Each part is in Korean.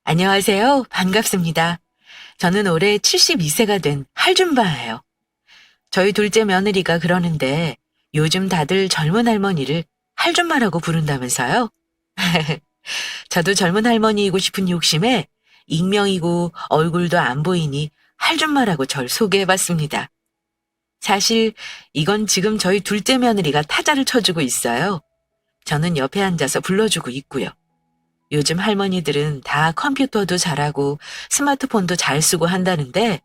안녕하세요. 반갑습니다. 저는 올해 72세가 된 할줌바예요. 저희 둘째 며느리가 그러는데 요즘 다들 젊은 할머니를 할줌마라고 부른다면서요? 저도 젊은 할머니이고 싶은 욕심에 익명이고 얼굴도 안 보이니 할줌마라고 절 소개해봤습니다. 사실 이건 지금 저희 둘째 며느리가 타자를 쳐주고 있어요. 저는 옆에 앉아서 불러주고 있고요. 요즘 할머니들은 다 컴퓨터도 잘하고 스마트폰도 잘 쓰고 한다는데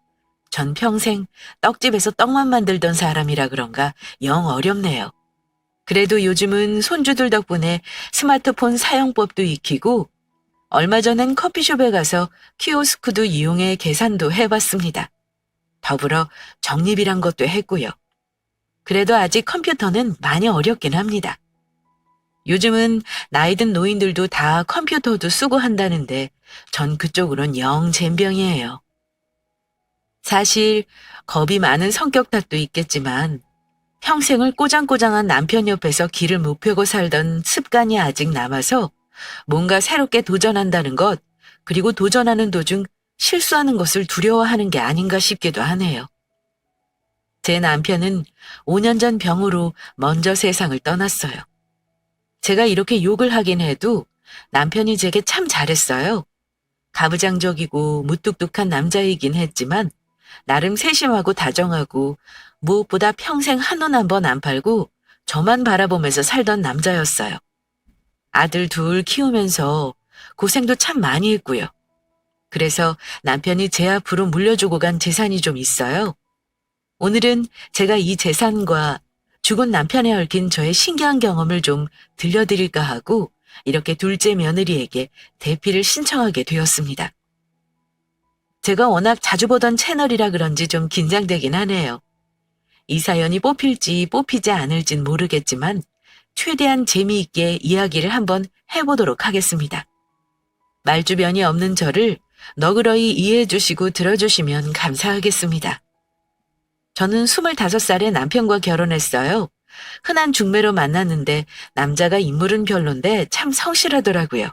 전 평생 떡집에서 떡만 만들던 사람이라 그런가 영 어렵네요. 그래도 요즘은 손주들 덕분에 스마트폰 사용법도 익히고 얼마 전엔 커피숍에 가서 키오스크도 이용해 계산도 해봤습니다. 더불어 적립이란 것도 했고요. 그래도 아직 컴퓨터는 많이 어렵긴 합니다. 요즘은 나이 든 노인들도 다 컴퓨터도 쓰고 한다는데 전 그쪽으론 영 젬병이에요. 사실 겁이 많은 성격 탓도 있겠지만 평생을 꼬장꼬장한 남편 옆에서 길을 못 펴고 살던 습관이 아직 남아서 뭔가 새롭게 도전한다는 것, 그리고 도전하는 도중 실수하는 것을 두려워하는 게 아닌가 싶기도 하네요. 제 남편은 5년 전 병으로 먼저 세상을 떠났어요. 제가 이렇게 욕을 하긴 해도 남편이 제게 참 잘했어요. 가부장적이고 무뚝뚝한 남자이긴 했지만 나름 세심하고 다정하고 무엇보다 평생 한눈 한 번 안 팔고 저만 바라보면서 살던 남자였어요. 아들 둘 키우면서 고생도 참 많이 했고요. 그래서 남편이 제 앞으로 물려주고 간 재산이 좀 있어요. 오늘은 제가 이 재산과 죽은 남편에 얽힌 저의 신기한 경험을 좀 들려드릴까 하고 이렇게 둘째 며느리에게 대피를 신청하게 되었습니다. 제가 워낙 자주 보던 채널이라 그런지 좀 긴장되긴 하네요. 이 사연이 뽑힐지 뽑히지 않을진 모르겠지만 최대한 재미있게 이야기를 한번 해보도록 하겠습니다. 말주변이 없는 저를 너그러이 이해해 주시고 들어주시면 감사하겠습니다. 저는 25살에 남편과 결혼했어요. 흔한 중매로 만났는데 남자가 인물은 별론데 참 성실하더라고요.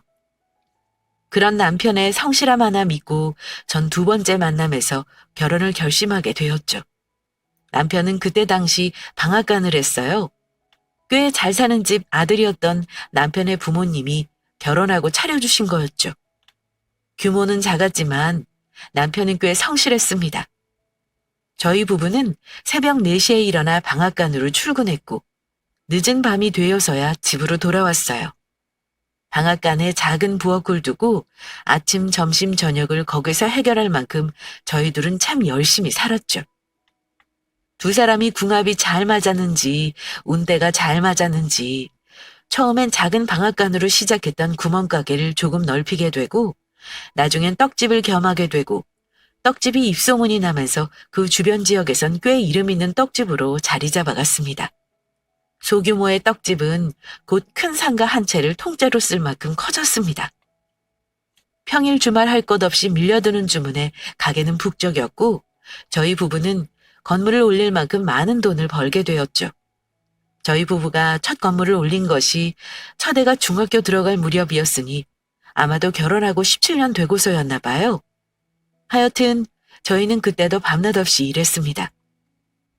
그런 남편의 성실함 하나 믿고 전 두 번째 만남에서 결혼을 결심하게 되었죠. 남편은 그때 당시 방앗간을 했어요. 꽤 잘 사는 집 아들이었던 남편의 부모님이 결혼하고 차려주신 거였죠. 규모는 작았지만 남편은 꽤 성실했습니다. 저희 부부는 새벽 4시에 일어나 방앗간으로 출근했고 늦은 밤이 되어서야 집으로 돌아왔어요. 방앗간에 작은 부엌을 두고 아침, 점심, 저녁을 거기서 해결할 만큼 저희 둘은 참 열심히 살았죠. 두 사람이 궁합이 잘 맞았는지 운대가 잘 맞았는지 처음엔 작은 방앗간으로 시작했던 구멍가게를 조금 넓히게 되고 나중엔 떡집을 겸하게 되고 떡집이 입소문이 나면서 그 주변 지역에선 꽤 이름 있는 떡집으로 자리 잡아갔습니다. 소규모의 떡집은 곧 큰 상가 한 채를 통째로 쓸 만큼 커졌습니다. 평일 주말 할 것 없이 밀려드는 주문에 가게는 북적였고 저희 부부는 건물을 올릴 만큼 많은 돈을 벌게 되었죠. 저희 부부가 첫 건물을 올린 것이 첫애가 중학교 들어갈 무렵이었으니 아마도 결혼하고 17년 되고서였나 봐요. 하여튼 저희는 그때도 밤낮 없이 일했습니다.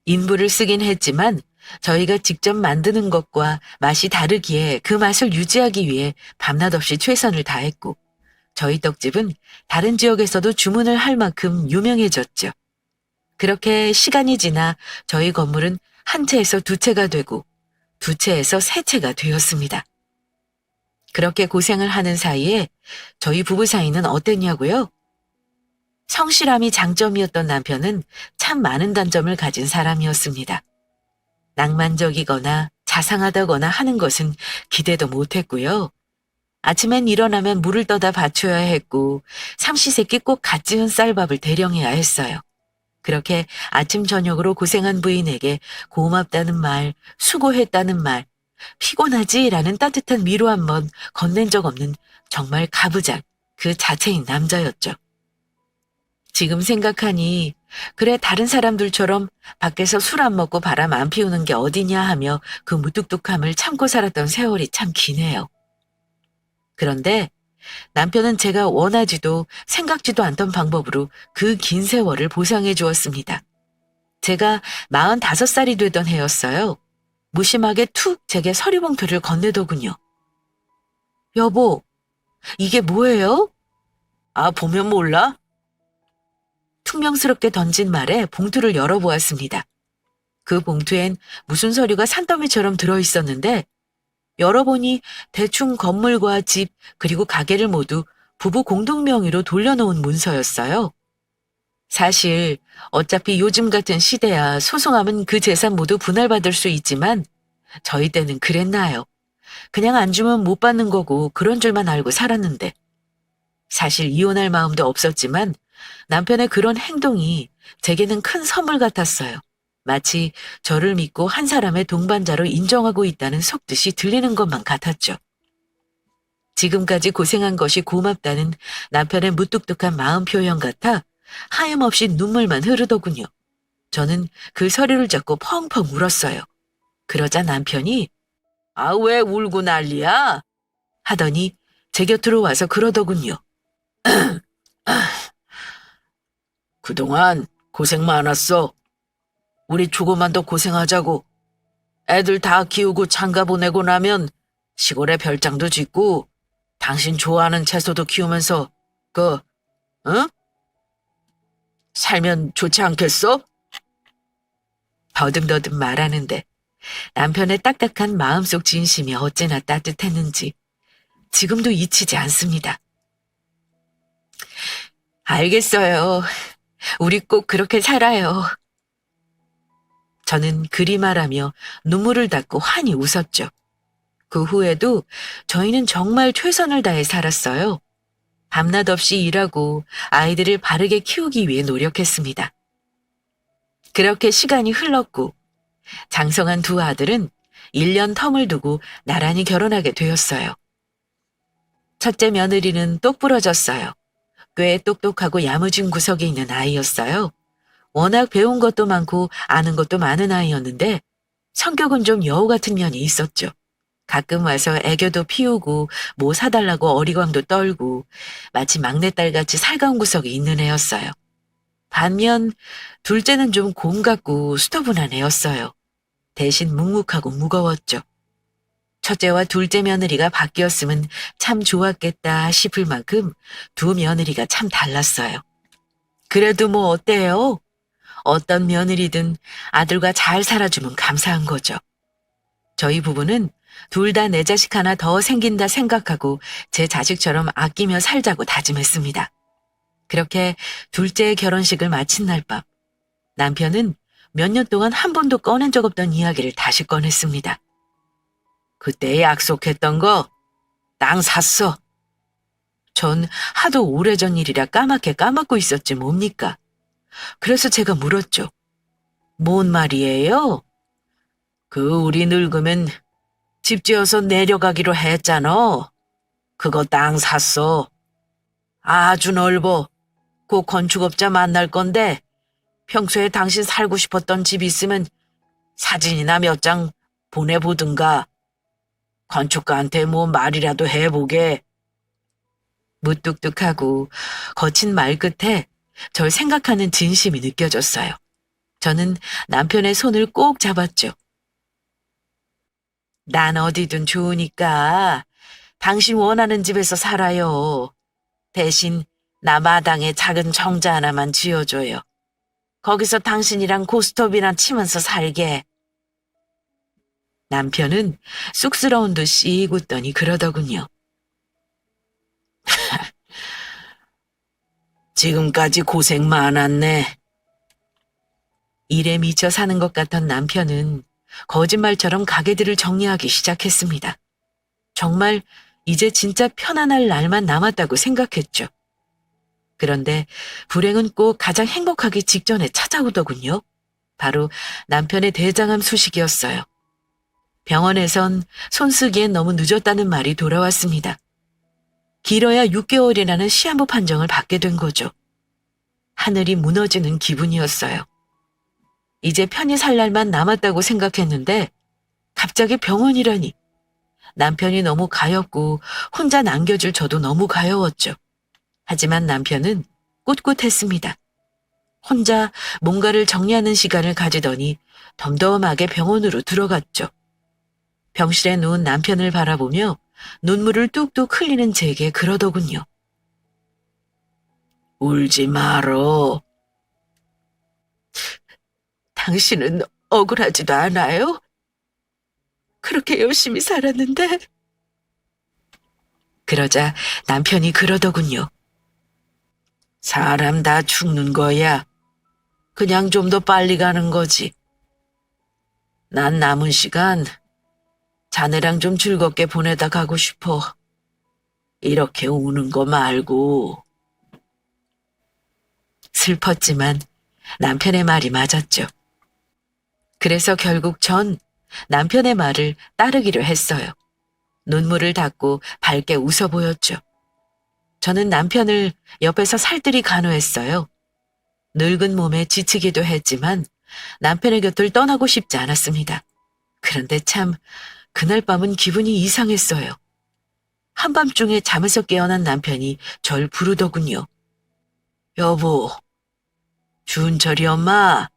인부를 쓰긴 했지만 저희가 직접 만드는 것과 맛이 다르기에 그 맛을 유지하기 위해 밤낮 없이 최선을 다했고 저희 떡집은 다른 지역에서도 주문을 할 만큼 유명해졌죠. 그렇게 시간이 지나 저희 건물은 한 채에서 두 채가 되고 두 채에서 세 채가 되었습니다. 그렇게 고생을 하는 사이에 저희 부부 사이는 어땠냐고요? 성실함이 장점이었던 남편은 참 많은 단점을 가진 사람이었습니다. 낭만적이거나 자상하다거나 하는 것은 기대도 못했고요. 아침엔 일어나면 물을 떠다 받쳐야 했고 삼시세끼 꼭 갓 지은 쌀밥을 대령해야 했어요. 그렇게 아침 저녁으로 고생한 부인에게 고맙다는 말, 수고했다는 말, 피곤하지라는 따뜻한 위로 한번 건넨 적 없는 정말 가부장 그 자체인 남자였죠. 지금 생각하니 그래 다른 사람들처럼 밖에서 술 안 먹고 바람 안 피우는 게 어디냐 하며 그 무뚝뚝함을 참고 살았던 세월이 참 기네요. 그런데 남편은 제가 원하지도 생각지도 않던 방법으로 그 긴 세월을 보상해 주었습니다. 제가 45살이 되던 해였어요. 무심하게 툭 제게 서류봉투를 건네더군요. 여보, 이게 뭐예요? 아, 보면 몰라? 퉁명스럽게 던진 말에 봉투를 열어보았습니다. 그 봉투엔 무슨 서류가 산더미처럼 들어있었는데 열어보니 대충 건물과 집 그리고 가게를 모두 부부 공동 명의로 돌려놓은 문서였어요. 사실 어차피 요즘 같은 시대야 소송하면 그 재산 모두 분할받을 수 있지만 저희 때는 그랬나요? 그냥 안 주면 못 받는 거고 그런 줄만 알고 살았는데 사실 이혼할 마음도 없었지만 남편의 그런 행동이 제게는 큰 선물 같았어요. 마치 저를 믿고 한 사람의 동반자로 인정하고 있다는 속뜻이 들리는 것만 같았죠. 지금까지 고생한 것이 고맙다는 남편의 무뚝뚝한 마음 표현 같아 하염없이 눈물만 흐르더군요. 저는 그 서류를 잡고 펑펑 울었어요. 그러자 남편이 아, 왜 울고 난리야? 하더니 제 곁으로 와서 그러더군요. 그동안 고생 많았어. 우리 조금만 더 고생하자고. 애들 다 키우고 장가 보내고 나면 시골에 별장도 짓고 당신 좋아하는 채소도 키우면서 응? 살면 좋지 않겠어? 더듬더듬 말하는데 남편의 딱딱한 마음속 진심이 어찌나 따뜻했는지 지금도 잊히지 않습니다. 알겠어요. 우리 꼭 그렇게 살아요. 저는 그리 말하며 눈물을 닦고 환히 웃었죠. 그 후에도 저희는 정말 최선을 다해 살았어요. 밤낮 없이 일하고 아이들을 바르게 키우기 위해 노력했습니다. 그렇게 시간이 흘렀고 장성한 두 아들은 1년 텀을 두고 나란히 결혼하게 되었어요. 첫째 며느리는 똑부러졌어요. 꽤 똑똑하고 야무진 구석이 있는 아이였어요. 워낙 배운 것도 많고 아는 것도 많은 아이였는데 성격은 좀 여우 같은 면이 있었죠. 가끔 와서 애교도 피우고 뭐 사달라고 어리광도 떨고 마치 막내딸같이 살가운 구석이 있는 애였어요. 반면 둘째는 좀 곰 같고 수더분한 애였어요. 대신 묵묵하고 무거웠죠. 첫째와 둘째 며느리가 바뀌었으면 참 좋았겠다 싶을 만큼 두 며느리가 참 달랐어요. 그래도 뭐 어때요? 어떤 며느리든 아들과 잘 살아주면 감사한 거죠. 저희 부부는 둘 다 내 자식 하나 더 생긴다 생각하고 제 자식처럼 아끼며 살자고 다짐했습니다. 그렇게 둘째의 결혼식을 마친 날 밤, 남편은 몇 년 동안 한 번도 꺼낸 적 없던 이야기를 다시 꺼냈습니다. 그때 약속했던 거, 땅 샀어. 전 하도 오래전 일이라 까맣게 까먹고 있었지 뭡니까? 그래서 제가 물었죠. 뭔 말이에요? 우리 늙으면 집 지어서 내려가기로 했잖아. 그거 땅 샀어. 아주 넓어. 곧 건축업자 만날 건데 평소에 당신 살고 싶었던 집 있으면 사진이나 몇 장 보내보든가. 건축가한테 뭐 말이라도 해보게. 무뚝뚝하고 거친 말 끝에 절 생각하는 진심이 느껴졌어요. 저는 남편의 손을 꼭 잡았죠. 난 어디든 좋으니까 당신 원하는 집에서 살아요. 대신 나 마당에 작은 정자 하나만 지어줘요. 거기서 당신이랑 고스톱이나 치면서 살게. 남편은 쑥스러운 듯이 웃더니 그러더군요. 지금까지 고생 많았네. 일에 미쳐 사는 것 같던 남편은 거짓말처럼 가게들을 정리하기 시작했습니다. 정말 이제 진짜 편안할 날만 남았다고 생각했죠. 그런데 불행은 꼭 가장 행복하기 직전에 찾아오더군요. 바로 남편의 대장암 소식이었어요. 병원에선 손쓰기엔 너무 늦었다는 말이 돌아왔습니다. 길어야 6개월이라는 시한부 판정을 받게 된 거죠. 하늘이 무너지는 기분이었어요. 이제 편히 살 날만 남았다고 생각했는데 갑자기 병원이라니. 남편이 너무 가엾고 혼자 남겨줄 저도 너무 가여웠죠. 하지만 남편은 꿋꿋했습니다. 혼자 뭔가를 정리하는 시간을 가지더니 덤덤하게 병원으로 들어갔죠. 병실에 누운 남편을 바라보며 눈물을 뚝뚝 흘리는 제게 그러더군요. 울지 말어. 당신은 억울하지도 않아요? 그렇게 열심히 살았는데. 그러자 남편이 그러더군요. 사람 다 죽는 거야. 그냥 좀 더 빨리 가는 거지. 난 남은 시간 자네랑 좀 즐겁게 보내다 가고 싶어. 이렇게 우는 거 말고. 슬펐지만 남편의 말이 맞았죠. 그래서 결국 전 남편의 말을 따르기로 했어요. 눈물을 닦고 밝게 웃어 보였죠. 저는 남편을 옆에서 살뜰히 간호했어요. 늙은 몸에 지치기도 했지만 남편의 곁을 떠나고 싶지 않았습니다. 그런데 참 그날 밤은 기분이 이상했어요. 한밤중에 잠에서 깨어난 남편이 절 부르더군요. 여보, 준철이 엄마.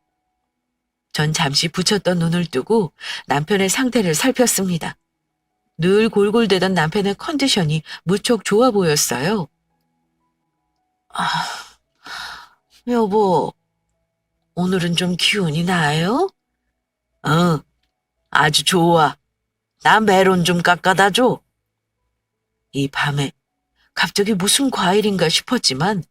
전 잠시 붙였던 눈을 뜨고 남편의 상태를 살폈습니다. 늘 골골대던 남편의 컨디션이 무척 좋아 보였어요. 아, 여보, 오늘은 좀 기운이 나요? 응, 아주 좋아. 나 메론 좀 깎아다 줘. 이 밤에 갑자기 무슨 과일인가 싶었지만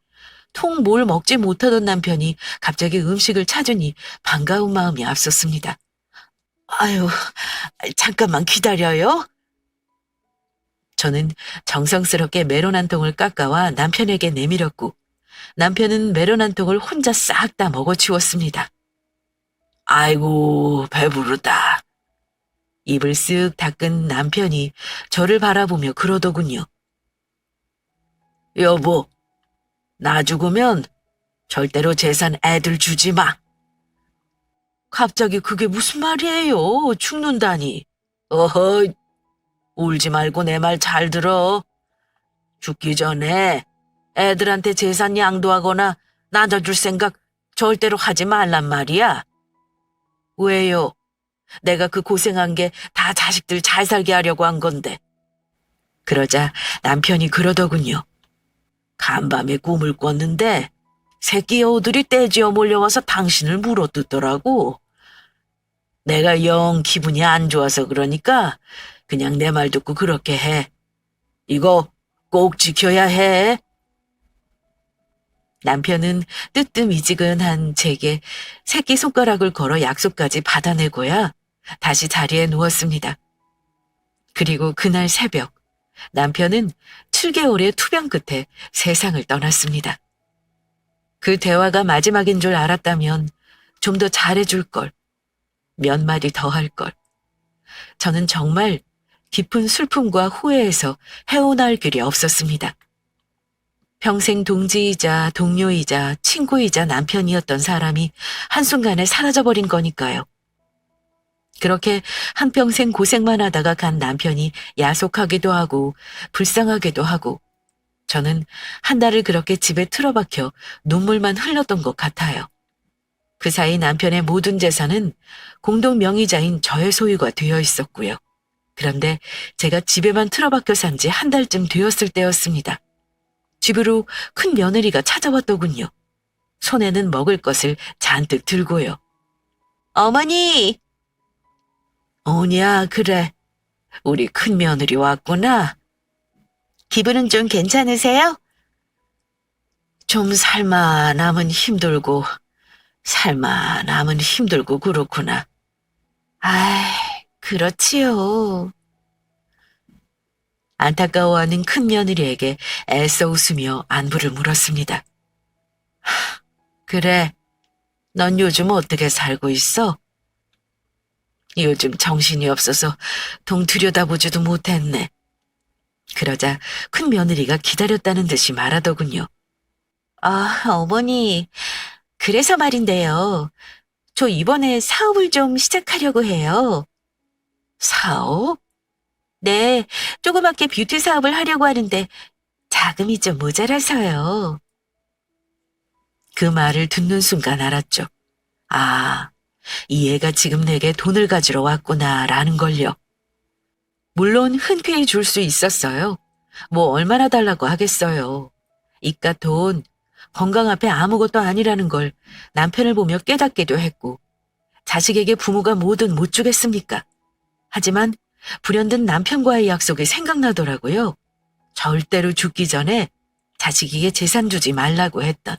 통 뭘 먹지 못하던 남편이 갑자기 음식을 찾으니 반가운 마음이 앞섰습니다. 아유, 잠깐만 기다려요. 저는 정성스럽게 메론 한 통을 깎아와 남편에게 내밀었고 남편은 메론 한 통을 혼자 싹 다 먹어치웠습니다. 아이고, 배부르다. 입을 쓱 닦은 남편이 저를 바라보며 그러더군요. 여보, 나 죽으면 절대로 재산 애들 주지 마. 갑자기 그게 무슨 말이에요? 죽는다니. 어허, 울지 말고 내 말 잘 들어. 죽기 전에 애들한테 재산 양도하거나 나눠줄 생각 절대로 하지 말란 말이야. 왜요? 내가 그 고생한 게 다 자식들 잘 살게 하려고 한 건데. 그러자 남편이 그러더군요. 간밤에 꿈을 꿨는데 새끼 여우들이 떼지어 몰려와서 당신을 물어뜯더라고. 내가 영 기분이 안 좋아서 그러니까 그냥 내 말 듣고 그렇게 해. 이거 꼭 지켜야 해. 남편은 뜨뜻미지근한 제게 새끼손가락을 걸어 약속까지 받아내고야 다시 자리에 누웠습니다. 그리고 그날 새벽 남편은 7개월의 투병 끝에 세상을 떠났습니다. 그 대화가 마지막인 줄 알았다면 좀 더 잘해줄 걸, 몇 마디 더 할 걸. 저는 정말 깊은 슬픔과 후회에서 헤어나올 길이 없었습니다. 평생 동지이자 동료이자 친구이자 남편이었던 사람이 한순간에 사라져버린 거니까요. 그렇게 한평생 고생만 하다가 간 남편이 야속하기도 하고 불쌍하기도 하고 저는 한 달을 그렇게 집에 틀어박혀 눈물만 흘렸던 것 같아요. 그 사이 남편의 모든 재산은 공동 명의자인 저의 소유가 되어 있었고요. 그런데 제가 집에만 틀어박혀 산 지 한 달쯤 되었을 때였습니다. 집으로 큰 며느리가 찾아왔더군요. 손에는 먹을 것을 잔뜩 들고요. 어머니! 오냐, 그래. 우리 큰 며느리 왔구나. 기분은 좀 괜찮으세요? 좀 살만하면 힘들고, 살만하면 힘들고 그렇구나. 아이, 그렇지요. 안타까워하는 큰 며느리에게 애써 웃으며 안부를 물었습니다. 그래, 넌 요즘 어떻게 살고 있어? 요즘 정신이 없어서 동 들여다보지도 못했네. 그러자 큰 며느리가 기다렸다는 듯이 말하더군요. 아, 어머니, 그래서 말인데요. 저 이번에 사업을 좀 시작하려고 해요. 사업? 네, 조그맣게 뷰티 사업을 하려고 하는데 자금이 좀 모자라서요. 그 말을 듣는 순간 알았죠. 아, 이 애가 지금 내게 돈을 가지러 왔구나라는 걸요. 물론 흔쾌히 줄 수 있었어요. 뭐 얼마나 달라고 하겠어요. 이깟 돈, 건강 앞에 아무것도 아니라는 걸 남편을 보며 깨닫기도 했고, 자식에게 부모가 뭐든 못 주겠습니까? 하지만 불현듯 남편과의 약속이 생각나더라고요. 절대로 죽기 전에 자식에게 재산 주지 말라고 했던.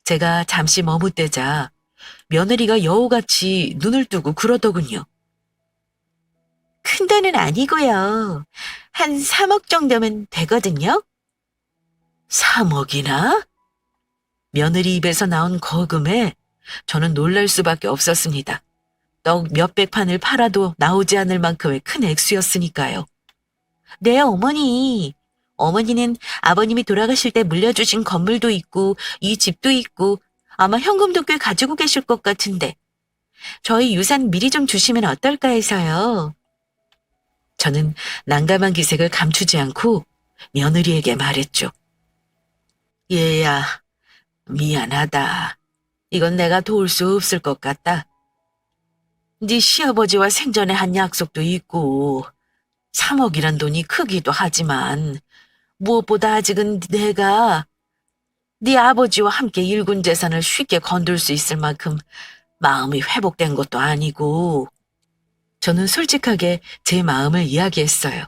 제가 잠시 머뭇대자 며느리가 여우같이 눈을 뜨고 그러더군요. 큰 돈은 아니고요. 한 3억 정도면 되거든요. 3억이나? 며느리 입에서 나온 거금에 저는 놀랄 수밖에 없었습니다. 떡 몇백 판을 팔아도 나오지 않을 만큼의 큰 액수였으니까요. 네, 어머니. 어머니는 아버님이 돌아가실 때 물려주신 건물도 있고 이 집도 있고 아마 현금도 꽤 가지고 계실 것 같은데 저희 유산 미리 좀 주시면 어떨까 해서요. 저는 난감한 기색을 감추지 않고 며느리에게 말했죠. 얘야, 미안하다. 이건 내가 도울 수 없을 것 같다. 네 시아버지와 생전에 한 약속도 있고 3억이란 돈이 크기도 하지만 무엇보다 아직은 내가 네 아버지와 함께 일군 재산을 쉽게 건들 수 있을 만큼 마음이 회복된 것도 아니고 저는 솔직하게 제 마음을 이야기했어요.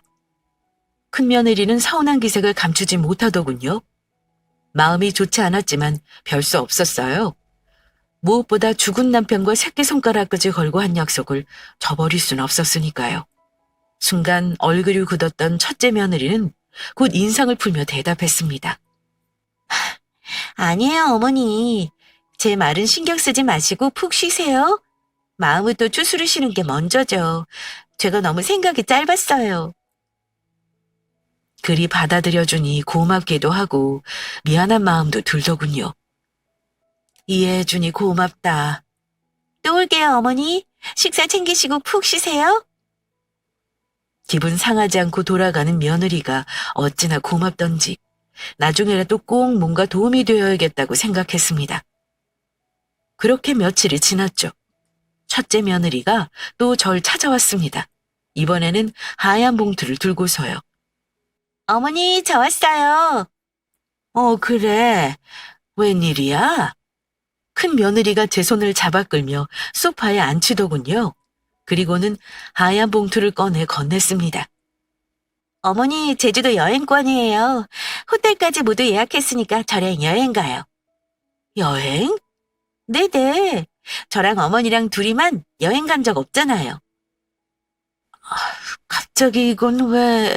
큰며느리는 서운한 기색을 감추지 못하더군요. 마음이 좋지 않았지만 별 수 없었어요. 무엇보다 죽은 남편과 새끼손가락까지 걸고 한 약속을 저버릴 순 없었으니까요. 순간 얼굴이 굳었던 첫째 며느리는 곧 인상을 풀며 대답했습니다. 아니에요, 어머니. 제 말은 신경 쓰지 마시고 푹 쉬세요. 마음을 또 추스르시는 게 먼저죠. 제가 너무 생각이 짧았어요. 그리 받아들여주니 고맙기도 하고 미안한 마음도 들더군요. 이해해주니 고맙다. 또 올게요, 어머니. 식사 챙기시고 푹 쉬세요. 기분 상하지 않고 돌아가는 며느리가 어찌나 고맙던지 나중에라도 꼭 뭔가 도움이 되어야겠다고 생각했습니다. 그렇게 며칠이 지났죠. 첫째 며느리가 또 절 찾아왔습니다. 이번에는 하얀 봉투를 들고서요. 어머니, 저 왔어요. 그래. 웬일이야? 큰 며느리가 제 손을 잡아 끌며 소파에 앉히더군요. 그리고는 하얀 봉투를 꺼내 건넸습니다. 어머니, 제주도 여행권이에요. 호텔까지 모두 예약했으니까 저랑 여행 가요. 여행? 네네. 저랑 어머니랑 둘이만 여행 간 적 없잖아요. 갑자기 이건 왜...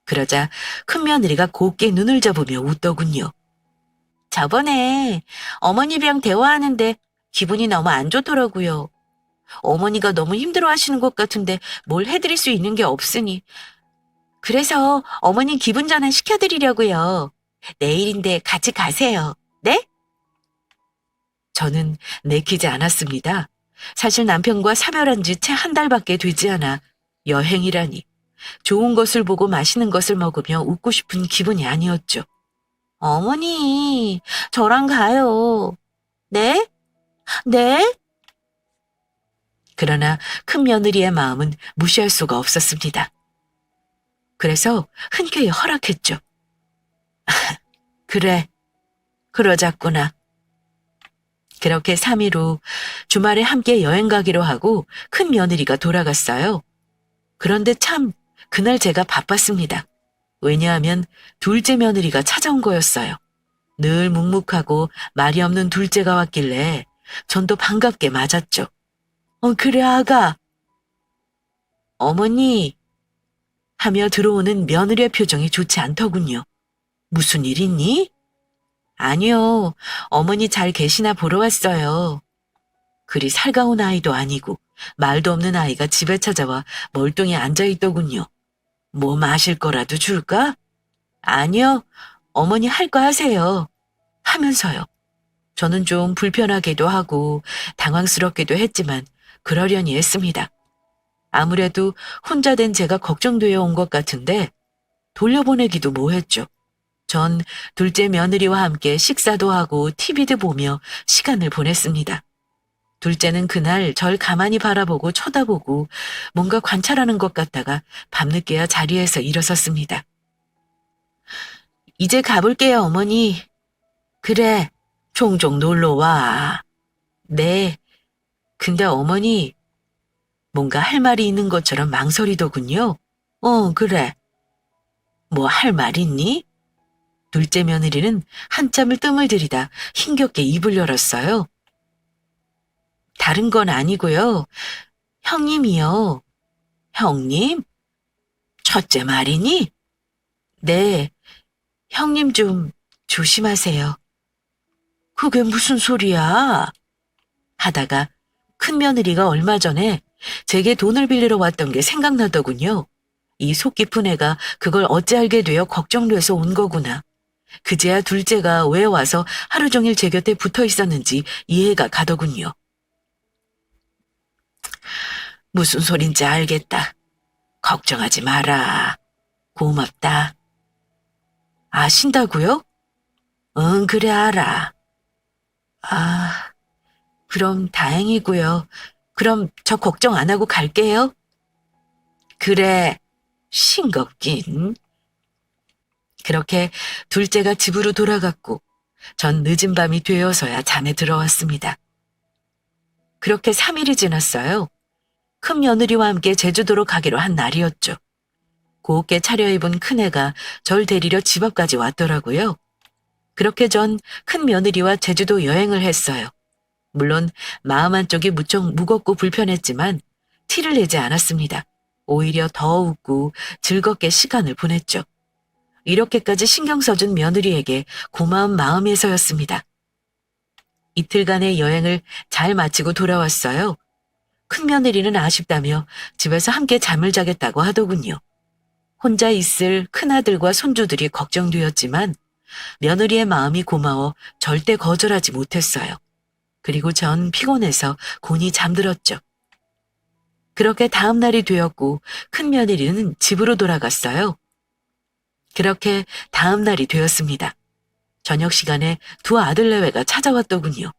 그러자 큰며느리가 곱게 눈을 접으며 웃더군요. 저번에 어머니랑 대화하는데 기분이 너무 안 좋더라고요. 어머니가 너무 힘들어하시는 것 같은데 뭘 해드릴 수 있는 게 없으니. 그래서 어머니 기분 전환 시켜드리려고요. 내일인데 같이 가세요. 네? 저는 내키지 않았습니다. 사실 남편과 사별한 지 채 한 달밖에 되지 않아 여행이라니. 좋은 것을 보고 맛있는 것을 먹으며 웃고 싶은 기분이 아니었죠. 어머니, 저랑 가요. 네? 네? 그러나 큰 며느리의 마음은 무시할 수가 없었습니다. 그래서 흔쾌히 허락했죠. 그래, 그러자꾸나. 그렇게 3일 후 주말에 함께 여행 가기로 하고 큰 며느리가 돌아갔어요. 그런데 참 그날 제가 바빴습니다. 왜냐하면 둘째 며느리가 찾아온 거였어요. 늘 묵묵하고 말이 없는 둘째가 왔길래 전 또 반갑게 맞았죠. 그래 아가. 어머니 하며 들어오는 며느리의 표정이 좋지 않더군요. 무슨 일 있니? 아니요. 어머니 잘 계시나 보러 왔어요. 그리 살가운 아이도 아니고 말도 없는 아이가 집에 찾아와 멀뚱히 앉아있더군요. 뭐 마실 거라도 줄까? 아니요. 어머니 할 거 하세요. 하면서요. 저는 좀 불편하기도 하고 당황스럽기도 했지만 그러려니 했습니다. 아무래도 혼자 된 제가 걱정되어 온 것 같은데 돌려보내기도 뭐했죠. 전 둘째 며느리와 함께 식사도 하고 TV도 보며 시간을 보냈습니다. 둘째는 그날 절 가만히 바라보고 쳐다보고 뭔가 관찰하는 것 같다가 밤늦게야 자리에서 일어섰습니다. 이제 가볼게요, 어머니. 그래, 종종 놀러 와. 네. 근데 어머니, 뭔가 할 말이 있는 것처럼 망설이더군요. 그래. 뭐 할 말 있니? 둘째 며느리는 한참을 뜸을 들이다 힘겹게 입을 열었어요. 다른 건 아니고요. 형님이요. 형님? 첫째 말이니? 네. 형님 좀 조심하세요. 그게 무슨 소리야? 하다가 큰 며느리가 얼마 전에 제게 돈을 빌리러 왔던 게 생각나더군요. 이 속 깊은 애가 그걸 어찌 알게 되어 걱정돼서 온 거구나. 그제야 둘째가 왜 와서 하루 종일 제 곁에 붙어 있었는지 이해가 가더군요. 무슨 소린지 알겠다. 걱정하지 마라. 고맙다. 아신다고요? 응, 그래 알아. 아, 그럼 다행이고요. 그럼 저 걱정 안 하고 갈게요. 그래, 싱겁긴. 그렇게 둘째가 집으로 돌아갔고 전 늦은 밤이 되어서야 잠에 들어왔습니다. 그렇게 3일이 지났어요. 큰 며느리와 함께 제주도로 가기로 한 날이었죠. 곱게 차려입은 큰애가 절 데리러 집 앞까지 왔더라고요. 그렇게 전 큰 며느리와 제주도 여행을 했어요. 물론 마음 한쪽이 무척 무겁고 불편했지만 티를 내지 않았습니다. 오히려 더 웃고 즐겁게 시간을 보냈죠. 이렇게까지 신경 써준 며느리에게 고마운 마음에서였습니다. 이틀간의 여행을 잘 마치고 돌아왔어요. 큰 며느리는 아쉽다며 집에서 함께 잠을 자겠다고 하더군요. 혼자 있을 큰아들과 손주들이 걱정되었지만 며느리의 마음이 고마워 절대 거절하지 못했어요. 그리고 전 피곤해서 곤히 잠들었죠. 그렇게 다음 날이 되었고 큰 며느리는 집으로 돌아갔어요. 그렇게 다음 날이 되었습니다. 저녁 시간에 두 아들내외가 찾아왔더군요.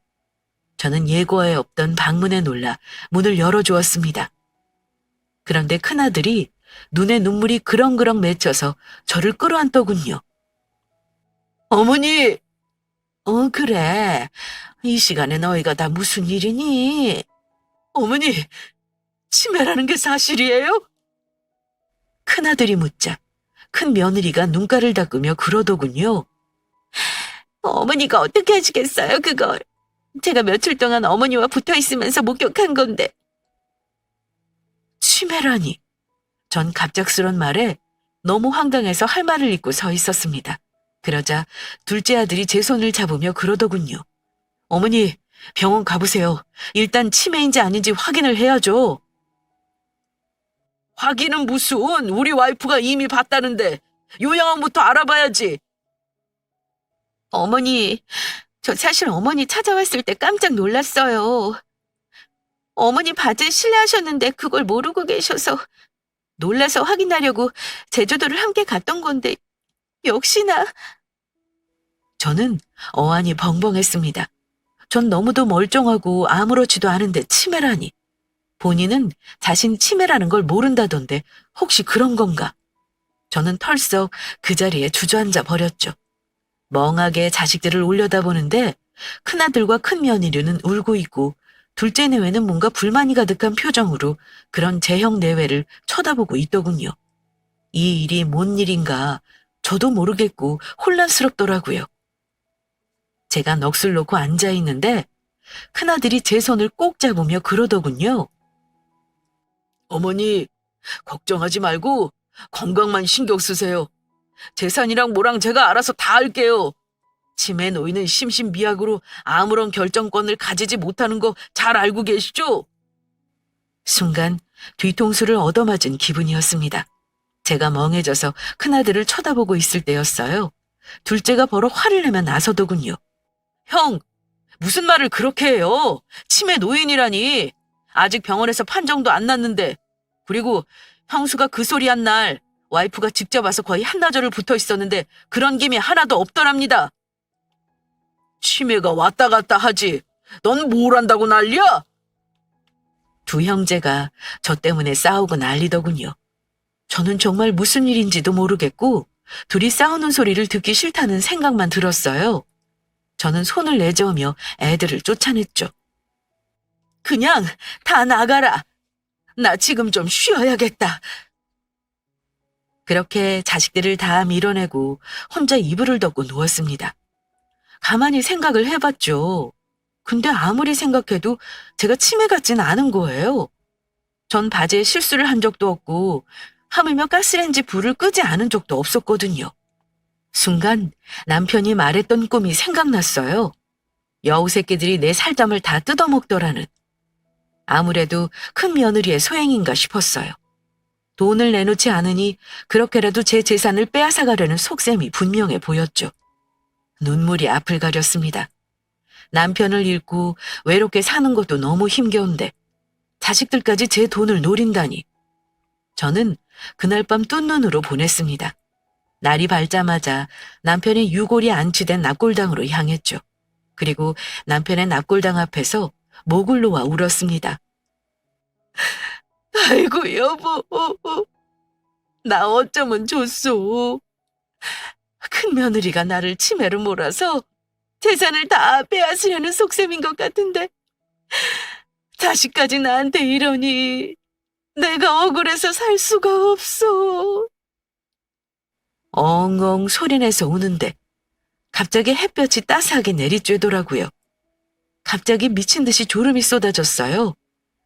저는 예고에 없던 방문에 놀라 문을 열어주었습니다. 그런데 큰아들이 눈에 눈물이 그렁그렁 맺혀서 저를 끌어안더군요. 어머니! 그래. 이 시간에 너희가 다 무슨 일이니? 어머니, 치매라는 게 사실이에요? 큰아들이 묻자 큰 며느리가 눈가를 닦으며 그러더군요. 어머니가 어떻게 하시겠어요, 그걸. 제가 며칠 동안 어머니와 붙어 있으면서 목격한 건데. 치매라니. 전 갑작스런 말에 너무 황당해서 할 말을 잇고 서 있었습니다. 그러자 둘째 아들이 제 손을 잡으며 그러더군요. 어머니, 병원 가보세요. 일단 치매인지 아닌지 확인을 해야죠. 확인은 무슨, 우리 와이프가 이미 봤다는데 요양원부터 알아봐야지. 어머니, 저 사실 어머니 찾아왔을 때 깜짝 놀랐어요. 어머니 바지에 실례하셨는데 그걸 모르고 계셔서 놀라서 확인하려고 제주도를 함께 갔던 건데 역시나. 저는 어안이 벙벙했습니다. 전 너무도 멀쩡하고 아무렇지도 않은데 치매라니. 본인은 자신 치매라는 걸 모른다던데 혹시 그런 건가? 저는 털썩 그 자리에 주저앉아 버렸죠. 멍하게 자식들을 올려다보는데 큰아들과 큰 며느리는 울고 있고 둘째 내외는 뭔가 불만이 가득한 표정으로 그런 제형 내외를 쳐다보고 있더군요. 이 일이 뭔 일인가 저도 모르겠고 혼란스럽더라고요. 제가 넋을 놓고 앉아 있는데 큰아들이 제 손을 꼭 잡으며 그러더군요. 어머니, 걱정하지 말고 건강만 신경 쓰세요. 재산이랑 뭐랑 제가 알아서 다 할게요. 치매 노인은 심신미약으로 아무런 결정권을 가지지 못하는 거 잘 알고 계시죠? 순간 뒤통수를 얻어맞은 기분이었습니다. 제가 멍해져서 큰아들을 쳐다보고 있을 때였어요. 둘째가 버럭 화를 내며 나서더군요. 형, 무슨 말을 그렇게 해요? 치매 노인이라니. 아직 병원에서 판정도 안 났는데 그리고 형수가 그 소리 한 날 와이프가 직접 와서 거의 한나절을 붙어 있었는데 그런 김이 하나도 없더랍니다. 치매가 왔다 갔다 하지. 넌 뭘 한다고 난리야? 두 형제가 저 때문에 싸우고 난리더군요. 저는 정말 무슨 일인지도 모르겠고 둘이 싸우는 소리를 듣기 싫다는 생각만 들었어요. 저는 손을 내저으며 애들을 쫓아냈죠. 그냥 다 나가라. 나 지금 좀 쉬어야겠다. 그렇게 자식들을 다 밀어내고 혼자 이불을 덮고 누웠습니다. 가만히 생각을 해봤죠. 근데 아무리 생각해도 제가 치매 같진 않은 거예요. 전 바지에 실수를 한 적도 없고 하물며 가스레인지 불을 끄지 않은 적도 없었거든요. 순간 남편이 말했던 꿈이 생각났어요. 여우 새끼들이 내 살점을 다 뜯어먹더라는. 아무래도 큰 며느리의 소행인가 싶었어요. 돈을 내놓지 않으니 그렇게라도 제 재산을 빼앗아가려는 속셈이 분명해 보였죠. 눈물이 앞을 가렸습니다. 남편을 잃고 외롭게 사는 것도 너무 힘겨운데 자식들까지 제 돈을 노린다니. 저는 그날 밤 뜬 눈으로 보냈습니다. 날이 밝자마자 남편의 유골이 안치된 납골당으로 향했죠. 그리고 남편의 납골당 앞에서 목을 놓아 울었습니다. 아이고 여보, 나 어쩌면 좋소. 큰 며느리가 나를 치매로 몰아서 재산을 다 빼앗으려는 속셈인 것 같은데 자식까지 나한테 이러니 내가 억울해서 살 수가 없어. 엉엉 소리내서 우는데 갑자기 햇볕이 따스하게 내리쬐더라고요. 갑자기 미친 듯이 졸음이 쏟아졌어요.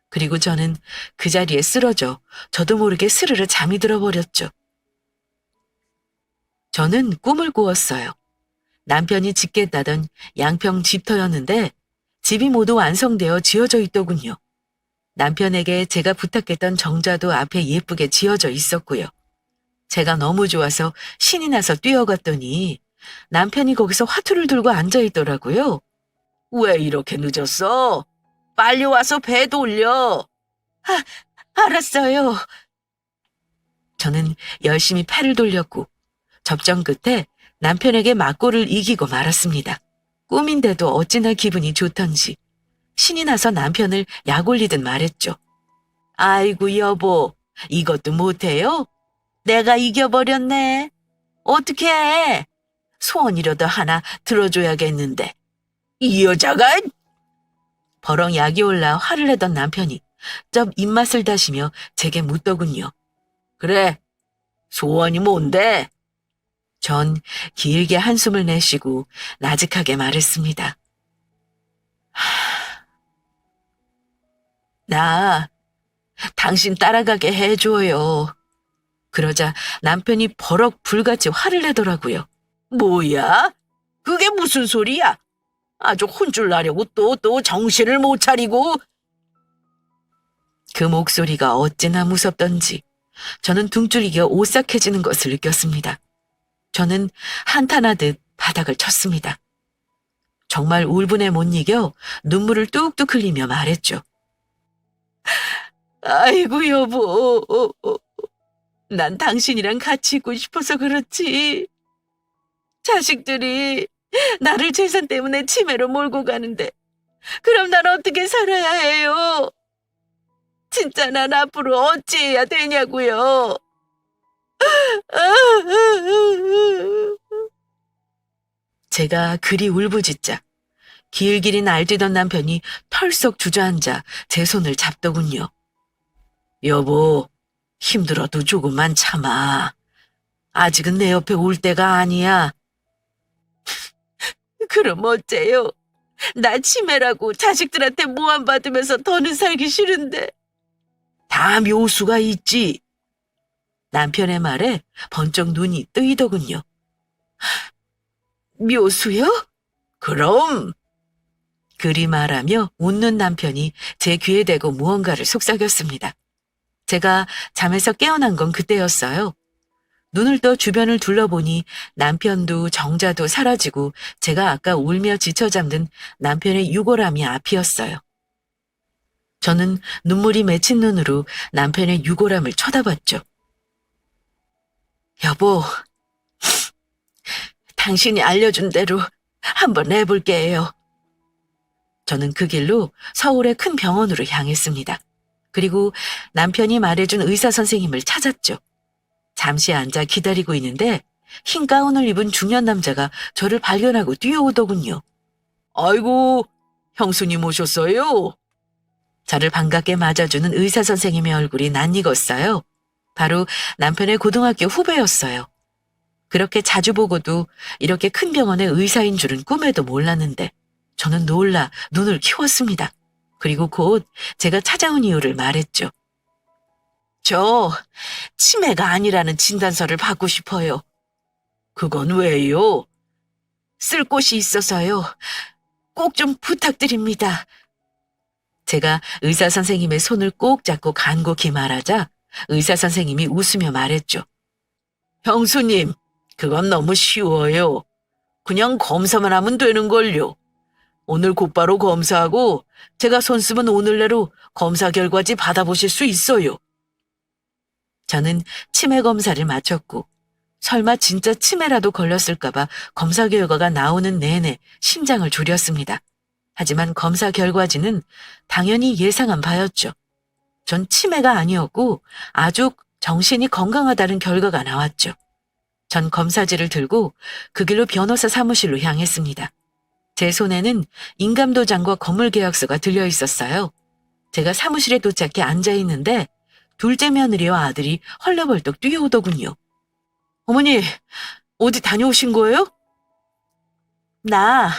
그리고 저는 그 자리에 쓰러져 저도 모르게 스르르 잠이 들어버렸죠. 저는 꿈을 꾸었어요. 남편이 짓겠다던 양평 집터였는데 집이 모두 완성되어 지어져 있더군요. 남편에게 제가 부탁했던 정자도 앞에 예쁘게 지어져 있었고요. 제가 너무 좋아서 신이 나서 뛰어갔더니 남편이 거기서 화투를 들고 앉아있더라고요. 왜 이렇게 늦었어? 빨리 와서 배 돌려. 알았어요. 저는 열심히 패를 돌렸고 접전 끝에 남편에게 맞고를 이기고 말았습니다. 꿈인데도 어찌나 기분이 좋던지 신이 나서 남편을 약올리듯 말했죠. 아이고 여보, 이것도 못해요? 내가 이겨버렸네. 어떡해. 소원이라도 하나 들어줘야겠는데. 이 여자가? 버럭 약이 올라 화를 내던 남편이 쩝 입맛을 다시며 제게 묻더군요. 그래, 소원이 뭔데? 전 길게 한숨을 내쉬고 나직하게 말했습니다. 나 당신 따라가게 해줘요. 그러자 남편이 버럭 불같이 화를 내더라고요. 뭐야? 그게 무슨 소리야? 아주 혼쭐 나려고 또 정신을 못 차리고. 그 목소리가 어찌나 무섭던지 저는 등줄이겨 오싹해지는 것을 느꼈습니다. 저는 한탄하듯 바닥을 쳤습니다. 정말 울분에 못 이겨 눈물을 뚝뚝 흘리며 말했죠. 아이고 여보, 난 당신이랑 같이 있고 싶어서 그렇지. 자식들이 나를 재산 때문에 치매로 몰고 가는데 그럼 난 어떻게 살아야 해요? 진짜 난 앞으로 어찌해야 되냐고요. 제가 그리 울부짖자 길길이 날뛰던 남편이 털썩 주저앉아 제 손을 잡더군요. 여보, 힘들어도 조금만 참아. 아직은 내 옆에 올 때가 아니야. 그럼 어째요? 나 치매라고 자식들한테 모함 받으면서 더는 살기 싫은데. 다 묘수가 있지. 남편의 말에 번쩍 눈이 뜨이더군요. 묘수요? 그럼. 그리 말하며 웃는 남편이 제 귀에 대고 무언가를 속삭였습니다. 제가 잠에서 깨어난 건 그때였어요. 눈을 떠 주변을 둘러보니 남편도 정자도 사라지고 제가 아까 울며 지쳐 잠든 남편의 유골함이 앞이었어요. 저는 눈물이 맺힌 눈으로 남편의 유골함을 쳐다봤죠. 여보, 당신이 알려준 대로 한번 해볼게요. 저는 그 길로 서울의 큰 병원으로 향했습니다. 그리고 남편이 말해준 의사 선생님을 찾았죠. 잠시 앉아 기다리고 있는데 흰 가운을 입은 중년 남자가 저를 발견하고 뛰어오더군요. 아이고, 형수님 오셨어요? 저를 반갑게 맞아주는 의사 선생님의 얼굴이 낯익었어요. 바로 남편의 고등학교 후배였어요. 그렇게 자주 보고도 이렇게 큰 병원의 의사인 줄은 꿈에도 몰랐는데 저는 놀라 눈을 키웠습니다. 그리고 곧 제가 찾아온 이유를 말했죠. 저 치매가 아니라는 진단서를 받고 싶어요. 그건 왜요? 쓸 곳이 있어서요. 꼭 좀 부탁드립니다. 제가 의사 선생님의 손을 꼭 잡고 간곡히 말하자 의사 선생님이 웃으며 말했죠. 형수님, 그건 너무 쉬워요. 그냥 검사만 하면 되는걸요. 오늘 곧바로 검사하고 제가 손 쓰면 오늘 내로 검사 결과지 받아보실 수 있어요. 저는 치매 검사를 마쳤고 설마 진짜 치매라도 걸렸을까봐 검사 결과가 나오는 내내 심장을 졸였습니다. 하지만 검사 결과지는 당연히 예상한 바였죠. 전 치매가 아니었고 아주 정신이 건강하다는 결과가 나왔죠. 전 검사지를 들고 그 길로 변호사 사무실로 향했습니다. 제 손에는 인감도장과 건물계약서가 들려 있었어요. 제가 사무실에 도착해 앉아 있는데 둘째 며느리와 아들이 헐레벌떡 뛰어오더군요. 어머니, 어디 다녀오신 거예요? 나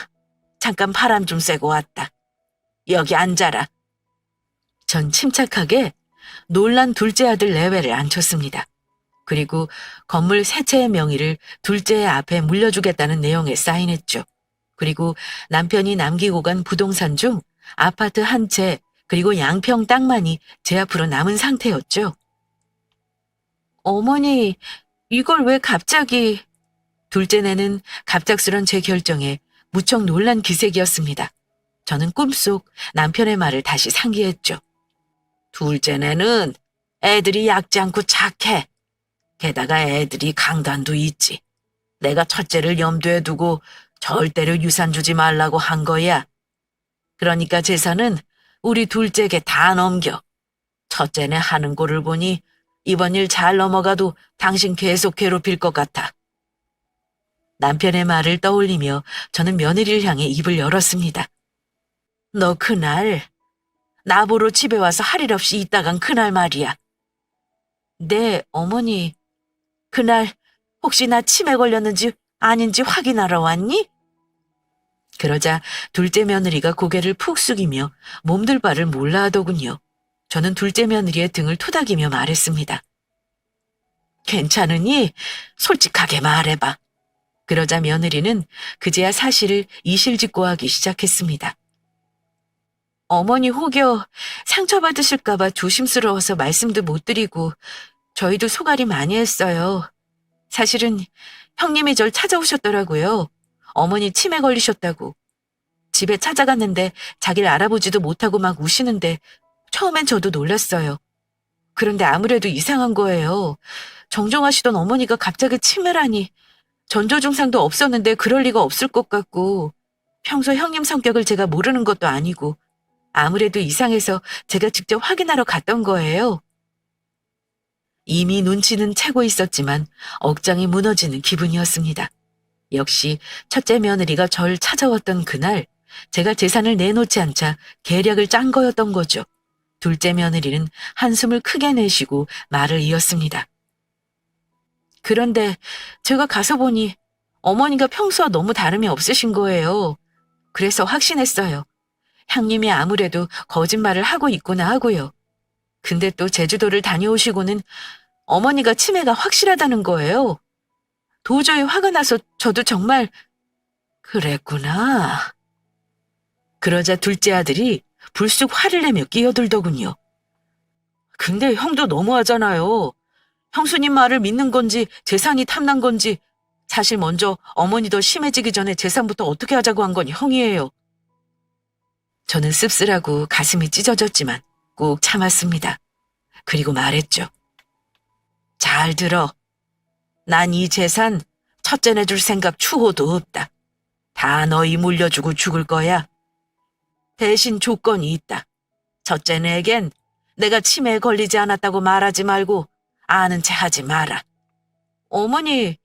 잠깐 바람 좀 쐬고 왔다. 여기 앉아라. 전 침착하게 놀란 둘째 아들 내외를 앉혔습니다. 그리고 건물 세 채의 명의를 둘째의 앞에 물려주겠다는 내용에 사인했죠. 그리고 남편이 남기고 간 부동산 중 아파트 한 채 그리고 양평 땅만이 제 앞으로 남은 상태였죠. 어머니, 이걸 왜 갑자기... 둘째네는 갑작스런 제 결정에 무척 놀란 기색이었습니다. 저는 꿈속 남편의 말을 다시 상기했죠. 둘째네는 애들이 얕지 않고 착해. 게다가 애들이 강단도 있지. 내가 첫째를 염두에 두고 절대로 유산 주지 말라고 한 거야. 그러니까 재산은 우리 둘째에게 다 넘겨. 첫째네 하는 꼴을 보니 이번 일 잘 넘어가도 당신 계속 괴롭힐 것 같아. 남편의 말을 떠올리며 저는 며느리를 향해 입을 열었습니다. 너 그날 나보러 집에 와서 할 일 없이 있다간 그날 말이야. 네, 어머니. 그날 혹시 나 치매 걸렸는지 아닌지 확인하러 왔니? 그러자 둘째 며느리가 고개를 푹 숙이며 몸둘 바를 몰라 하더군요. 저는 둘째 며느리의 등을 토닥이며 말했습니다. 괜찮으니 솔직하게 말해봐. 그러자 며느리는 그제야 사실을 이실직고하기 시작했습니다. 어머니 혹여 상처받으실까봐 조심스러워서 말씀도 못 드리고 저희도 소갈이 많이 했어요. 사실은 형님이 절 찾아오셨더라고요. 어머니 치매 걸리셨다고. 집에 찾아갔는데 자기를 알아보지도 못하고 막 우시는데 처음엔 저도 놀랐어요. 그런데 아무래도 이상한 거예요. 정정하시던 어머니가 갑자기 치매라니. 전조 증상도 없었는데 그럴 리가 없을 것 같고 평소 형님 성격을 제가 모르는 것도 아니고 아무래도 이상해서 제가 직접 확인하러 갔던 거예요. 이미 눈치는 채고 있었지만 억장이 무너지는 기분이었습니다. 역시 첫째 며느리가 절 찾아왔던 그날 제가 재산을 내놓지 않자 계략을 짠 거였던 거죠. 둘째 며느리는 한숨을 크게 내쉬고 말을 이었습니다. 그런데 제가 가서 보니 어머니가 평소와 너무 다름이 없으신 거예요. 그래서 확신했어요. 형님이 아무래도 거짓말을 하고 있구나 하고요. 근데 또 제주도를 다녀오시고는 어머니가 치매가 확실하다는 거예요. 도저히 화가 나서 저도 정말 그랬구나. 그러자 둘째 아들이 불쑥 화를 내며 끼어들더군요. 근데 형도 너무하잖아요. 형수님 말을 믿는 건지 재산이 탐난 건지 사실 먼저 어머니 더 심해지기 전에 재산부터 어떻게 하자고 한 건 형이에요. 저는 씁쓸하고 가슴이 찢어졌지만 꾹 참았습니다. 그리고 말했죠. 잘 들어. 난 이 재산 첫째네 줄 생각 추호도 없다. 다 너희 물려주고 죽을 거야. 대신 조건이 있다. 첫째네에겐 내가 치매에 걸리지 않았다고 말하지 말고 아는 체 하지 마라. 어머니,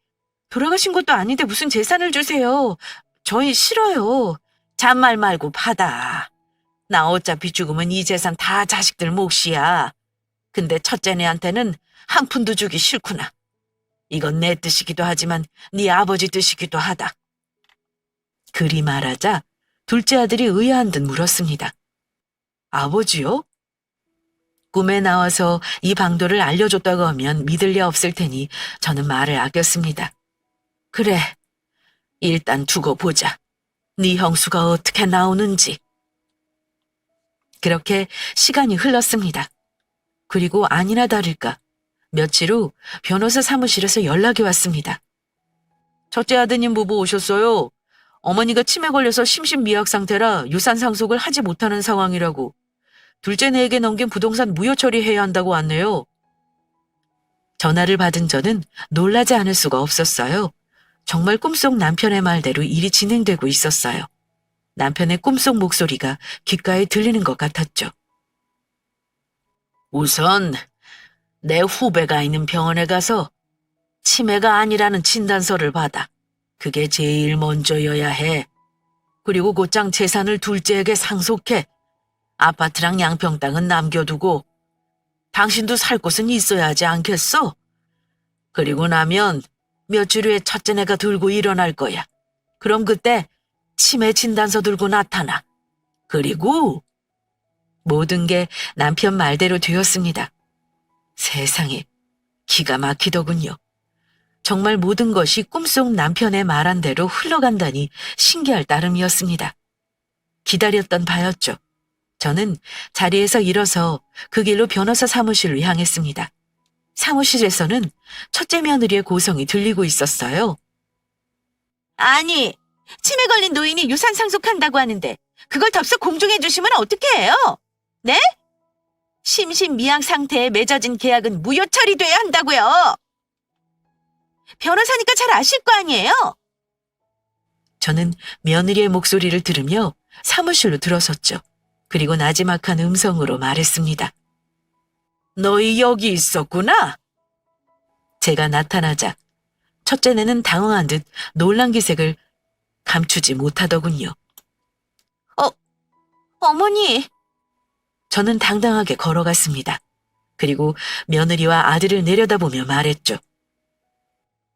돌아가신 것도 아닌데 무슨 재산을 주세요. 저희 싫어요. 잔말 말고 받아. 나 어차피 죽으면 이 재산 다 자식들 몫이야. 근데 첫째네한테는 한 푼도 주기 싫구나. 이건 내 뜻이기도 하지만 네 아버지 뜻이기도 하다. 그리 말하자 둘째 아들이 의아한 듯 물었습니다. 아버지요? 꿈에 나와서 이 방도를 알려줬다고 하면 믿을 리 없을 테니 저는 말을 아꼈습니다. 그래, 일단 두고 보자. 네 형수가 어떻게 나오는지. 그렇게 시간이 흘렀습니다. 그리고 아니나 다를까 며칠 후 변호사 사무실에서 연락이 왔습니다. 첫째 아드님 부부 오셨어요. 어머니가 치매 걸려서 심신미약 상태라 유산 상속을 하지 못하는 상황이라고. 둘째네에게 넘긴 부동산 무효 처리해야 한다고 왔네요. 전화를 받은 저는 놀라지 않을 수가 없었어요. 정말 꿈속 남편의 말대로 일이 진행되고 있었어요. 남편의 꿈속 목소리가 귓가에 들리는 것 같았죠. 우선 내 후배가 있는 병원에 가서 치매가 아니라는 진단서를 받아. 그게 제일 먼저여야 해. 그리고 곧장 재산을 둘째에게 상속해. 아파트랑 양평 땅은 남겨두고 당신도 살 곳은 있어야 하지 않겠어? 그리고 나면 며칠 후에 첫째네가 들고 일어날 거야. 그럼 그때 치매 진단서 들고 나타나. 그리고 모든 게 남편 말대로 되었습니다. 세상에, 기가 막히더군요. 정말 모든 것이 꿈속 남편의 말한 대로 흘러간다니 신기할 따름이었습니다. 기다렸던 바였죠. 저는 자리에서 일어서 그 길로 변호사 사무실로 향했습니다. 사무실에서는 첫째 며느리의 고성이 들리고 있었어요. 아니, 치매 걸린 노인이 유산 상속한다고 하는데 그걸 덥석 공중해 주시면 어떻게 해요? 네? 심신미약 상태에 맺어진 계약은 무효 처리돼야 한다고요. 변호사니까 잘 아실 거 아니에요? 저는 며느리의 목소리를 들으며 사무실로 들어섰죠. 그리고 나지막한 음성으로 말했습니다. 너희 여기 있었구나? 제가 나타나자 첫째네는 당황한 듯 놀란 기색을 감추지 못하더군요. 어머니. 저는 당당하게 걸어갔습니다. 그리고 며느리와 아들을 내려다보며 말했죠.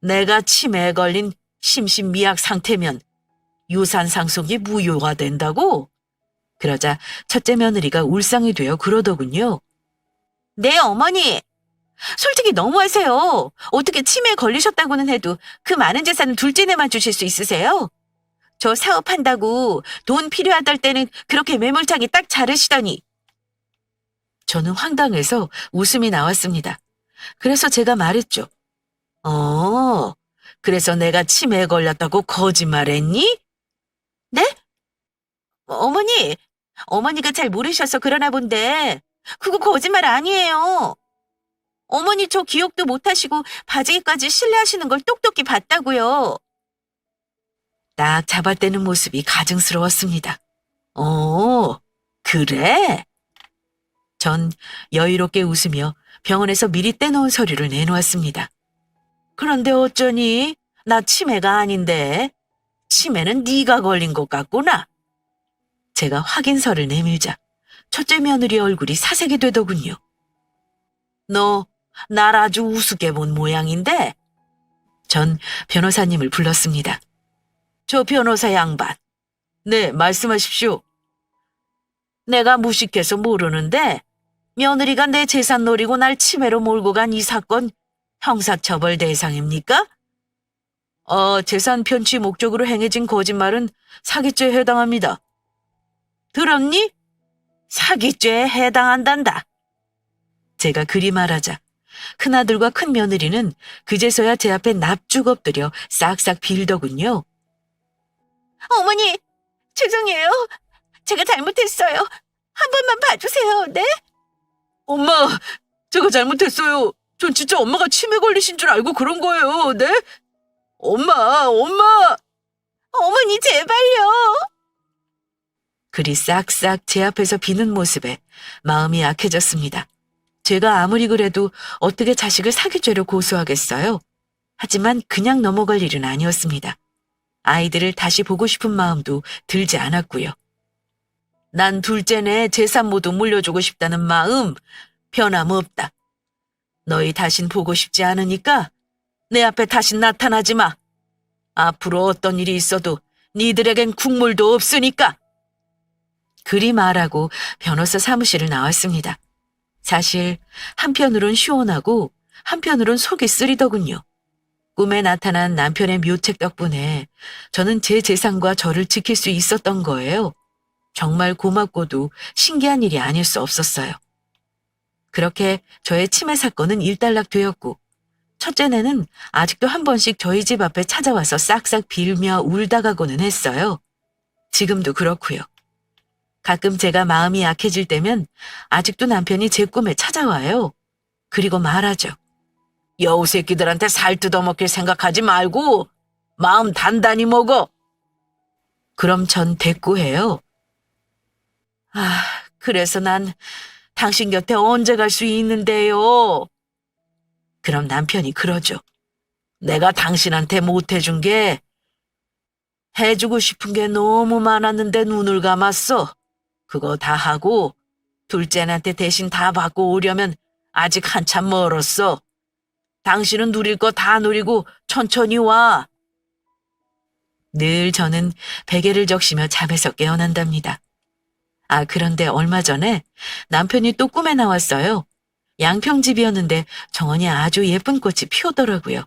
내가 치매에 걸린 심신미약 상태면 유산 상속이 무효가 된다고? 그러자 첫째 며느리가 울상이 되어 그러더군요. 네, 어머니. 솔직히 너무하세요. 어떻게 치매에 걸리셨다고는 해도 그 많은 재산은 둘째네만 주실 수 있으세요? 저 사업한다고 돈 필요하다 때는 그렇게 매몰차게 딱 자르시더니. 저는 황당해서 웃음이 나왔습니다. 그래서 제가 말했죠. 그래서 내가 치매에 걸렸다고 거짓말했니? 네? 어머니가 잘 모르셔서 그러나 본데 그거 거짓말 아니에요. 어머니 저 기억도 못하시고 바지기까지 신뢰하시는 걸 똑똑히 봤다고요. 딱 잡아떼는 모습이 가증스러웠습니다. 그래? 전 여유롭게 웃으며 병원에서 미리 떼놓은 서류를 내놓았습니다. 그런데 어쩌니? 나 치매가 아닌데. 치매는 네가 걸린 것 같구나. 제가 확인서를 내밀자 첫째 며느리 얼굴이 사색이 되더군요. 너 날 아주 우습게 본 모양인데? 전 변호사님을 불렀습니다. 저 변호사 양반. 네, 말씀하십시오. 내가 무식해서 모르는데 며느리가 내 재산 노리고 날 치매로 몰고 간 이 사건 형사처벌 대상입니까? 재산 편취 목적으로 행해진 거짓말은 사기죄에 해당합니다. 들었니? 사기죄에 해당한단다. 제가 그리 말하자 큰아들과 큰며느리는 그제서야 제 앞에 납죽 엎드려 싹싹 빌더군요. 어머니, 죄송해요. 제가 잘못했어요. 한 번만 봐주세요, 네? 엄마, 제가 잘못했어요. 전 진짜 엄마가 치매 걸리신 줄 알고 그런 거예요. 네? 엄마! 어머니, 제발요. 글이 싹싹 제 앞에서 비는 모습에 마음이 약해졌습니다. 제가 아무리 그래도 어떻게 자식을 사기죄로 고소하겠어요? 하지만 그냥 넘어갈 일은 아니었습니다. 아이들을 다시 보고 싶은 마음도 들지 않았고요. 난 둘째네 재산 모두 물려주고 싶다는 마음 변함없다. 너희 다신 보고 싶지 않으니까 내 앞에 다신 나타나지 마. 앞으로 어떤 일이 있어도 니들에겐 국물도 없으니까. 그리 말하고 변호사 사무실을 나왔습니다. 사실 한편으론 시원하고 한편으론 속이 쓰리더군요. 꿈에 나타난 남편의 묘책 덕분에 저는 제 재산과 저를 지킬 수 있었던 거예요. 정말 고맙고도 신기한 일이 아닐 수 없었어요. 그렇게 저의 치매 사건은 일단락되었고 첫째네는 아직도 한 번씩 저희 집 앞에 찾아와서 싹싹 빌며 울다 가고는 했어요. 지금도 그렇고요. 가끔 제가 마음이 약해질 때면 아직도 남편이 제 꿈에 찾아와요. 그리고 말하죠. 여우 새끼들한테 살 뜯어먹길 생각하지 말고 마음 단단히 먹어. 그럼 전 대꾸해요. 그래서 난 당신 곁에 언제 갈 수 있는데요? 그럼 남편이 그러죠. 내가 당신한테 못해준 게 해주고 싶은 게 너무 많았는데 눈을 감았어. 그거 다 하고 둘째한테 대신 다 받고 오려면 아직 한참 멀었어. 당신은 누릴 거 다 누리고 천천히 와. 늘 저는 베개를 적시며 잠에서 깨어난답니다. 그런데 얼마 전에 남편이 또 꿈에 나왔어요. 양평집이었는데 정원이 아주 예쁜 꽃이 피었더라고요.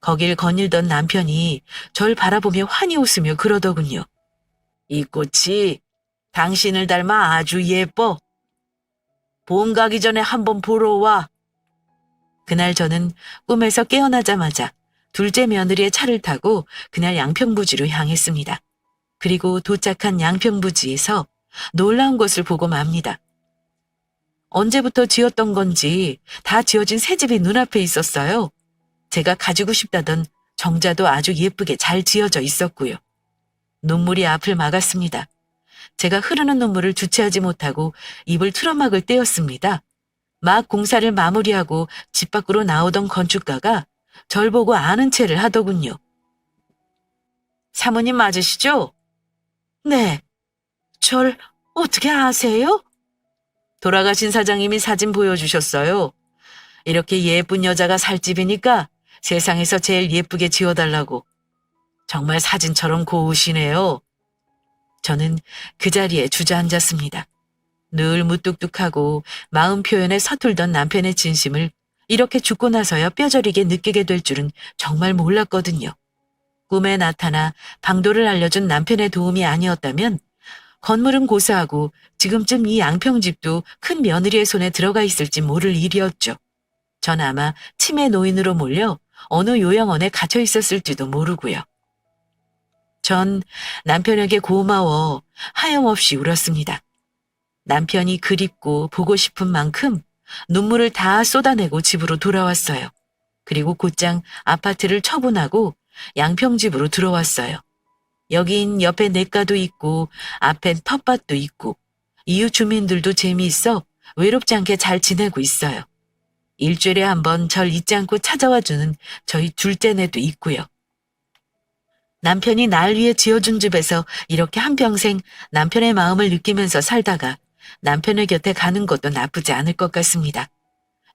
거길 거닐던 남편이 절 바라보며 환히 웃으며 그러더군요. 이 꽃이 당신을 닮아 아주 예뻐. 봄 가기 전에 한번 보러 와. 그날 저는 꿈에서 깨어나자마자 둘째 며느리의 차를 타고 그날 양평부지로 향했습니다. 그리고 도착한 양평부지에서 놀라운 것을 보고 맙니다. 언제부터 지었던 건지 다 지어진 새 집이 눈앞에 있었어요. 제가 가지고 싶다던 정자도 아주 예쁘게 잘 지어져 있었고요. 눈물이 앞을 막았습니다. 제가 흐르는 눈물을 주체하지 못하고 입을 틀어막을 때였습니다. 막 공사를 마무리하고 집 밖으로 나오던 건축가가 절 보고 아는 체를 하더군요. 사모님 맞으시죠? 네. 절 어떻게 아세요? 돌아가신 사장님이 사진 보여주셨어요. 이렇게 예쁜 여자가 살 집이니까 세상에서 제일 예쁘게 지어달라고. 정말 사진처럼 고우시네요. 저는 그 자리에 주저앉았습니다. 늘 무뚝뚝하고 마음 표현에 서툴던 남편의 진심을 이렇게 죽고 나서야 뼈저리게 느끼게 될 줄은 정말 몰랐거든요. 꿈에 나타나 방도를 알려준 남편의 도움이 아니었다면 건물은 고사하고 지금쯤 이 양평집도 큰 며느리의 손에 들어가 있을지 모를 일이었죠. 전 아마 치매 노인으로 몰려 어느 요양원에 갇혀 있었을지도 모르고요. 전 남편에게 고마워 하염없이 울었습니다. 남편이 그립고 보고 싶은 만큼 눈물을 다 쏟아내고 집으로 돌아왔어요. 그리고 곧장 아파트를 처분하고 양평집으로 들어왔어요. 여긴 옆에 냇가도 있고 앞엔 텃밭도 있고 이웃 주민들도 재미있어 외롭지 않게 잘 지내고 있어요. 일주일에 한 번 절 잊지 않고 찾아와주는 저희 둘째네도 있고요. 남편이 날 위해 지어준 집에서 이렇게 한평생 남편의 마음을 느끼면서 살다가 남편의 곁에 가는 것도 나쁘지 않을 것 같습니다.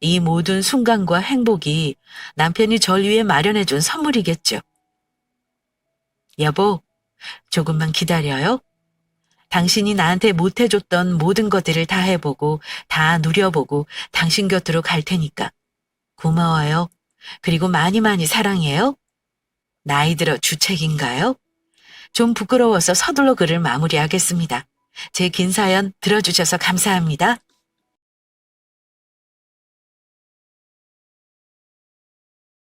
이 모든 순간과 행복이 남편이 절 위해 마련해준 선물이겠죠. 여보, 조금만 기다려요. 당신이 나한테 못해줬던 모든 것들을 다 해보고 다 누려보고 당신 곁으로 갈 테니까. 고마워요. 그리고 많이 많이 사랑해요. 나이 들어 주책인가요? 좀 부끄러워서 서둘러 글을 마무리하겠습니다. 제 긴 사연 들어주셔서 감사합니다.